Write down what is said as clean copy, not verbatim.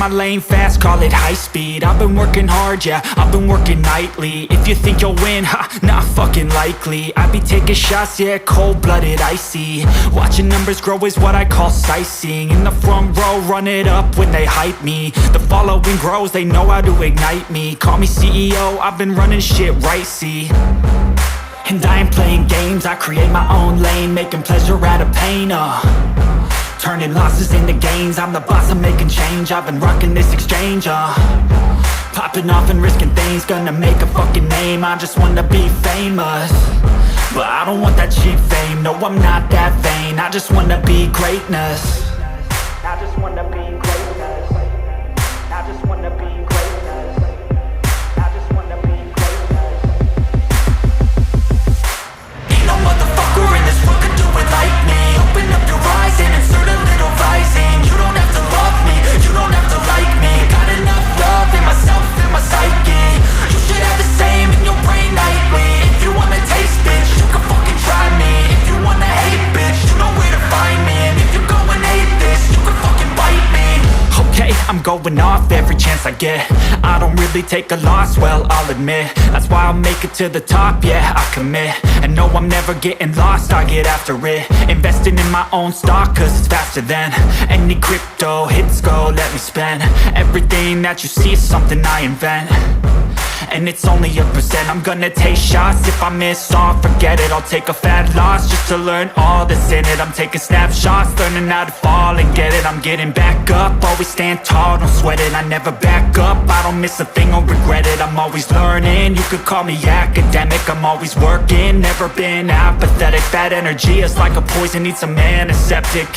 my lane fast, call it high speed. I've been working hard, yeah, I've been working nightly. If you think you'll win, ha, not fucking likely. I be taking shots, yeah, cold-blooded, icy. Watching numbers grow is what I call sightseeing. In the front row, run it up when they hype me. The following grows, they know how to ignite me. Call me CEO, I've been running shit right, see. And I ain't playing games, I create my own lane, making pleasure out of pain, turning losses into gains. I'm the boss, I'm making change. I've been rocking this exchange, popping off and risking things. Gonna make a fucking name, I just wanna be famous. But I don't want that cheap fame, no I'm not that vain. I just wanna be greatness. I just wanna be greatness. I just wanna be greatness. I just wanna be greatness. Ain't no motherfucker in this world could do it like me. Open up your eyes and insert a little rising. You don't have to love me, you don't have to like me. Got enough love in myself and my psyche. You should have the same in your brain nightly. If you wanna taste, bitch, you can fucking try me. If you wanna hate, bitch, you know where to find me. And if you go and hate this, you can fucking bite me. Okay, I'm going off every chance I get. I don't really take a loss, well, I'll admit. That's why I'll make it to the top, yeah, I commit. And no, I'm never getting lost, I get after it. Investing in my own stock, cause it's faster than any crypto hits go, let me spend. Everything that you see is something I invent. And it's only a percent. I'm gonna take shots. If I miss all, forget it. I'll take a fat loss just to learn all that's in it. I'm taking snapshots, learning how to fall and get it. I'm getting back up, always stand tall, don't sweat it. I never back up, I don't miss a thing or regret it. I'm always learning, you could call me academic. I'm always working, never been apathetic. Bad energy is like a poison, needs some antiseptic.